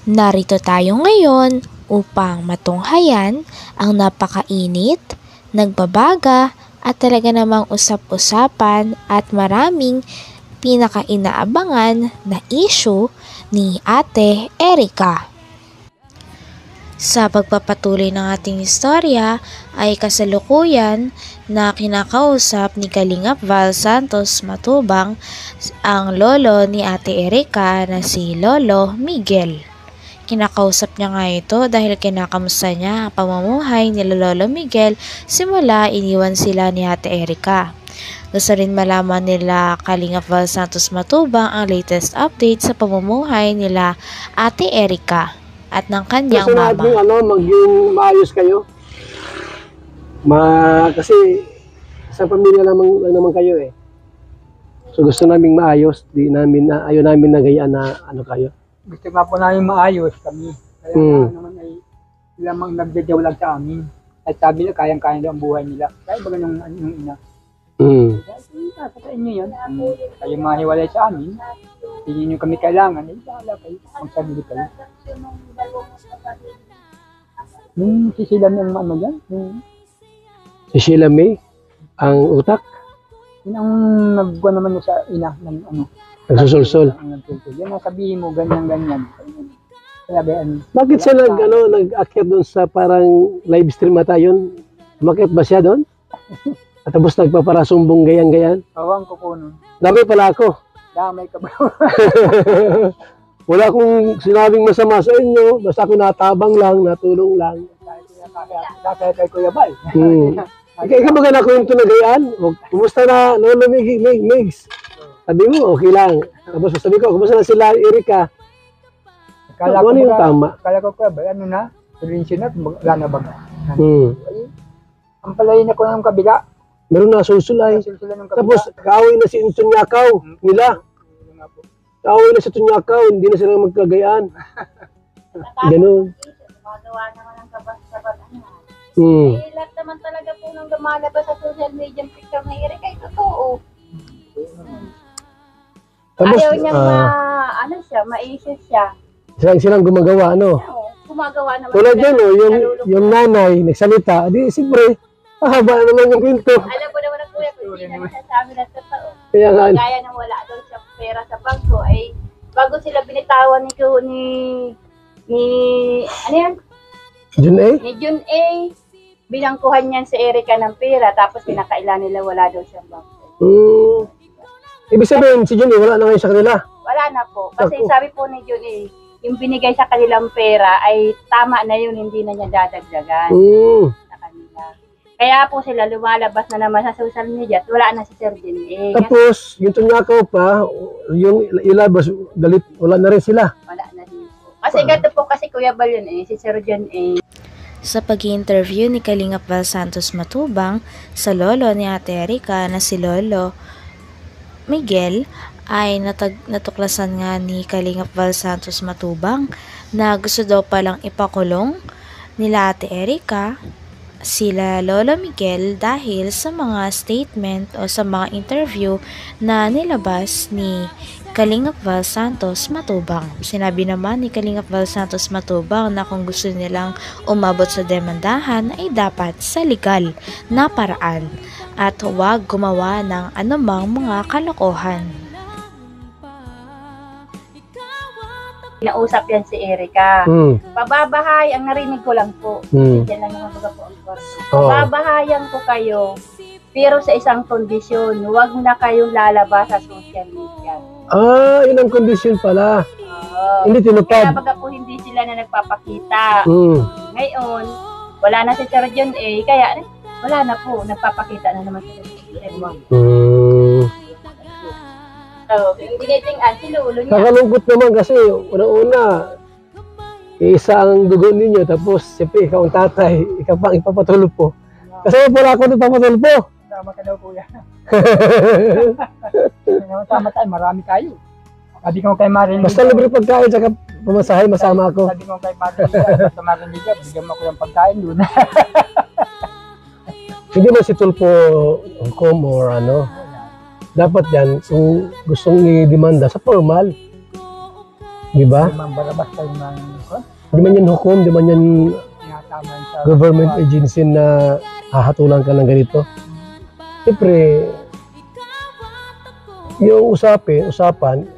Narito tayo ngayon upang matunghayan ang napakainit, nagbabaga at talaga namang usap-usapan at maraming pinaka-inaabangan na issue ni Ate Erica. Sa pagpapatuloy ng ating istorya ay kasalukuyan na kinakausap ni Kalingap Val Santos Matubang ang lolo ni Ate Erica na si Lolo Miguel. Kinakausap niya nga ito dahil kinakamusta niya ang pamumuhay ni Lolo Miguel simula iniwan sila ni Ate Erica. Gusto rin malaman nila Kalingap Val Santos Matubang ang latest update sa pamumuhay nila Ate Erica at ng kanyang mama. Gusto natin maging maayos kayo. Kasi sa pamilya lang naman kayo eh. So gusto namin maayos, ayaw namin nagayaan na kayo. Gusto nga po namin maayos kami. Kaya naman ay lamang nagdadyaw sa amin. At sabi nila kayang-kaya daw ang buhay nila. Kaya ba ganun yung ina? Kaya sa inyo yan. Kayo mahiwalay sa amin. Hindi nyo kami kailangan. Eh, bahala kayo. Magsabili kayo. Yung si Sheila May ang ano yan? Si Sheila May? Ang utak? Yun ang nagbuwan naman sa ina ng ano. Nagsusulsol. Yan ang sabihin mo, ganyan-ganyan. Bakit siya nag-akyat doon sa parang live stream ata yun? Umakyat ba siya doon? At tapos nagpaparasumbong gayang-gayan? Awang ko po nun. Dami pala ako. Damay ka ba? Wala akong sinabing masama sa inyo. Basta ako natabang lang, natulong lang. Kaya kay Kuya Bal. Ikaw ba na kwento na gayaan? Kumusta na, Lolo Migs? Sabi mo, okay lang. Tapos sabi ko, kumusta na sila, Erica? Ano yung tama? Kala ko Kuya Bal, ano na? Tulinsyon na, wala na ba? Ang palayin ako ng kabila. Meron na sulsulay. Tapos, kaaway na si Tunyakaw nila. Kaaway na si Tunyakaw, hindi na sila magkagayaan. Ganun. Magawa naman ng kabas-kabas. Lahat naman talaga po nang lumalabas sa social media picture ng Erica ay totoo. Tapos, ayaw niyang ma-issues siya. Silang gumagawa, Gumagawa naman. Tulad yan, yung nanay, nagsalita, di siyempre, haba naman yung kwento. Alam ko naman ang kuya kung hindi naman sa amin ang totoo. Kaya nga. Gaya nang wala daw siya pera sa bangko, ay bago sila binitawan ni ano yan? Jun A? Ni Jun A. Binangkuhan niyan si Erica ng pera, tapos pinakailan nila wala daw siyang bangko. Ibig sabihin, si Jun A, wala na ngayon sa kanila? Wala na po. Kasi sabi po ni Jun A, yung binigay sa kanilang pera ay tama na yun, hindi na niya dadagdagan sa kanila. Kaya po sila lumalabas na naman sa social media at wala na si Sir Jun A. Tapos, yung Tunyakaw pa, yung ilabas, galit, wala na rin sila. Wala na din po. Kasi gato po kasi Kuya Bal yun si Sir Jun A. Sa pag-i-interview ni Kalingap Val Santos Matubang sa lolo ni Ate Erica na si Lolo Miguel, ay natuklasan nga ni Kalingap Val Santos Matubang na gusto daw palang ipakulong nila Ate Erica sila Lolo Miguel dahil sa mga statement o sa mga interview na nilabas ni Kalingap Val Santos Matubang. Sinabi naman ni Kalingap Val Santos Matubang na kung gusto nilang umabot sa demandahan ay dapat sa legal na paraan at huwag gumawa ng anumang mga kalokohan. Nausap yan si Erica. Pababahay, ang narinig ko lang po. Diyan lang naman baga po ang kwarto. Pababahayan ko kayo, pero sa isang kondisyon, huwag na kayong lalabas sa social media. Yun ang kondisyon pala. Hindi tinupad. Kaya baga po hindi sila na nagpapakita. Ngayon, wala na si Sir John A. Kaya wala na po, nagpapakita na naman si Sir John A. Binitingan si Lolo niya. Kakalungkot naman kasi una-una isa ang dugo ninyo tapos siyempre ikaw ang tatay, ikaw pang ipapatulpo. Kasi wala ako nang papatulpo. Tama ka daw kuya. Tama tayo, marami tayo. Sabi ko kay Marin. Basta libre pagkain saka pamasahe, masama ako. Sabi ko kay Marin, sa Marin Liga, bigyan mo ko ng pagkain doon. Hindi man si tulpo or ano. Dapat yan, kung gustong i-demanda sa formal. Di ba? Balabas tayo ng Di man yan hukom, di man yan tinatama sa government agency na hahatulan ka ng ganito. Siyempre, yung usapan,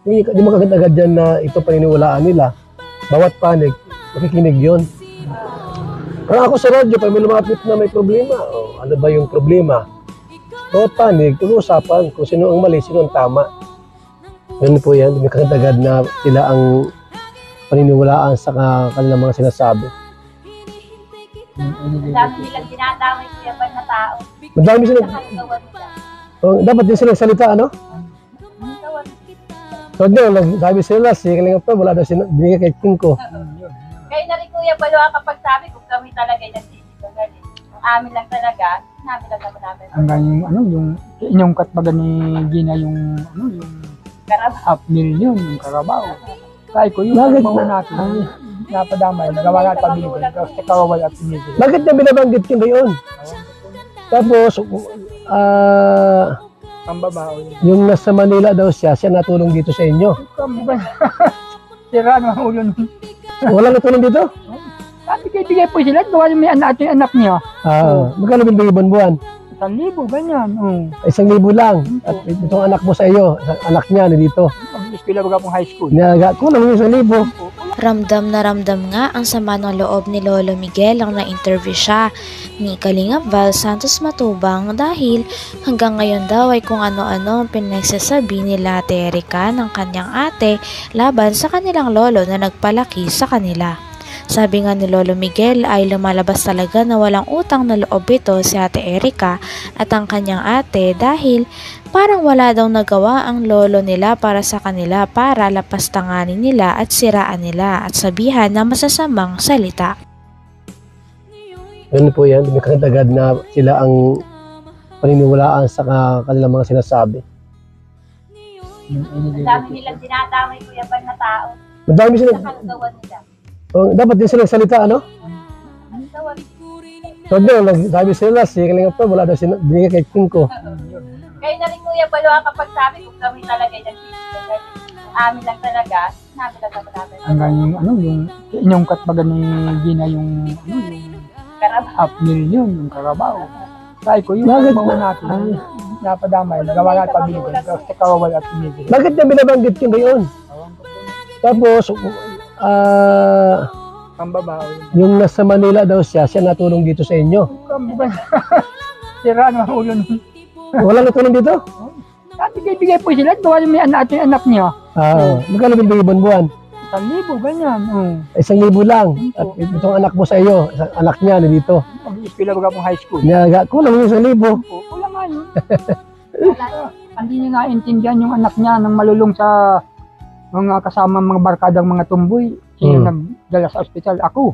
di mo kagad-agad dyan na ito paniniwalaan nila. Bawat panig, makikinig yun. Parang ako sa radyo, pag may lumapit na may problema, ano ba yung problema? Bawat panig, pag-uusapan kung sino ang mali, sino ang tama. Ganun po yan, di mo kagad-agad na sila ang paniniwalaan sa kanilang mga sinasabi. Ang dami nilang dinadamay sa yaban na tao. Madami sila, Nakagawan nila. dapat din sila salita, ano? Gawan. So, nagsabi sila, si Kalingap pa, wala daw binigay kay Kinko. Kaya na rin Kuya Balwa kapag sabi kung kami talaga ay nagsisigagan. Ang amin lang talaga, sinabi lang naman namin. hanggang yung inyong katbagan ni Gina yung Karab. half million, yung Carabao. Kaya ko yung Bakit mga na- natin, napadamay, gawa nga pabiligan, tapos kawawal at pinigil. Bakit niya binabanggit yun gayon? Tapos, Pambabao yun. yung nasa Manila daw siya natulong dito sa inyo. Sira na ang ulo nun. Wala natulong dito? Sabi bigay po sila, gawa yung may anak yung anak niya. Magkano binibigay buwan-buwan? 1,000, ganyan. 1,000 lang. At itong anak mo sa iyo, anak niya nandito. Mag-eskwela baga pong high school. Nilaga, kulang yung 1,000. Ramdam na ramdam nga ang sama ng loob ni Lolo Miguel ang na-interview siya ni Kalingap Val Santos Matubang dahil hanggang ngayon daw ay kung ano-ano ang pinagsasabi nila Ate Erica ng kanyang ate laban sa kanilang lolo na nagpalaki sa kanila. Sabi nga ni Lolo Miguel ay lumalabas talaga na walang utang na loob ito si Ate Erica at ang kanyang ate dahil parang wala daw nagawa ang lolo nila para sa kanila para lapastanganin nila at siraan nila at sabihan na masasamang salita. Ano po yan, may kagad-agad na sila ang paniniwalaan sa kanilang mga sinasabi. Ang dami nilang dinadamay Kuya Bal na tao. Madami sila, Nakagawan nila. dapat din sila salita, ano? Gawan. So, nagsabi sila, si Kalingap pa, wala daw binigay kay Kinko. Kaya na rin Kuya Balwa kapag sabi kung kami talaga ay nagsisigagan. Ang amin lang talaga, sinabi lang naman namin. Hanggang yung inyong katbagan ni Gina yung Karab. half million, yung Carabao. Kaya ko yung Bakit mga na- natin, napadamay, gawa nga pabiligan, tapos kawawal at pinigil. Bakit niya binabanggit yun gayon? Tapos, Pambabao yun. yung nasa Manila daw siya natulong dito sa inyo. Sira na ang ulo nun. Wala natulong dito? Sabi bigay po sila, gawa yung may anak yung anak niya. Magkano binibigay buwan-buwan? 1,000, ganyan. 1,000 lang. At itong anak mo sa iyo, anak niya nandito. Mag-eskwela baga pong high school. Nilaga, kulang yung 1,000. Wala nga yun. Hindi niya naintindihan yung anak niya nang malulong sa mga kasama mga barkadang mga tumboy. Sino nagdala sa ospital? Ako.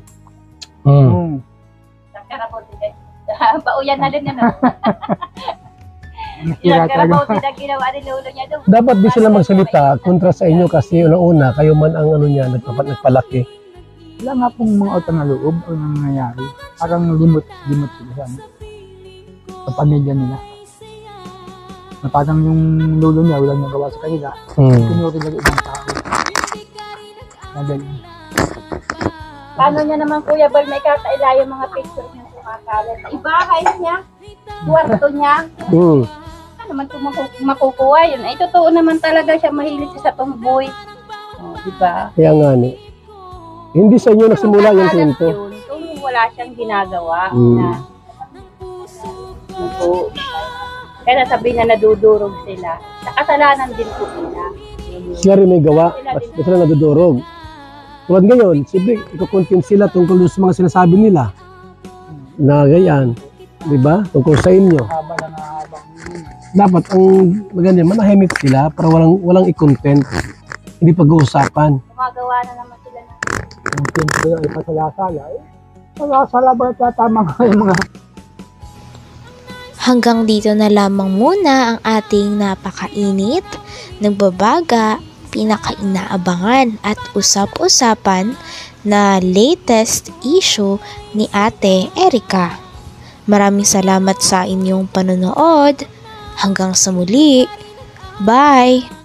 Karabaw sila. Pauyan na din yan. Nasira Karabaw talaga. sila ginawa ni lolo niya doon. Dapat di sila magsalita kontra sa inyo kasi una-una, kayo man ang ano niya, nagpalaki. Wala nga pong mga utang na loob o nangyayari. Parang limot sila sa, sa pamilya nila. Na parang yung lolo niya walang nagawa sa kanila. Pinuri lang ibang tao. Nadali. Paano niya naman Kuya Bal may kakaila yung mga pictures niya kumakalat? Ibahay niya, kwarto niya. Ano naman kung makukuha yun? Ay, totoo naman talaga siya mahilig siya sa tumboy. Diba? Kaya nga ni. Hindi sa inyo nagsimula yung kwento. Kung wala siyang ginagawa na kaya sabi na nadudurog sila. Sa kasalanan din po nila. Sila rin may gawa, ba't sila nadudurog? Tulad ngayon, siyempre, ikukontent sila tungkol sa mga sinasabi nila. Na ganyan, di ba? Tungkol sa inyo. Haba lang haba. Dapat ang maganda, manahimik sila para walang i-content. Hindi pag-uusapan. Gumagawa na naman sila ng Yung pinto yung ipasalasala. Salasala ba tama nga yung mga Hanggang dito na lamang muna ang ating napakainit, nagbabaga, pinakainaabangan at usap-usapan na latest issue ni Ate Erica. Maraming salamat sa inyong panonood. Hanggang sa muli. Bye!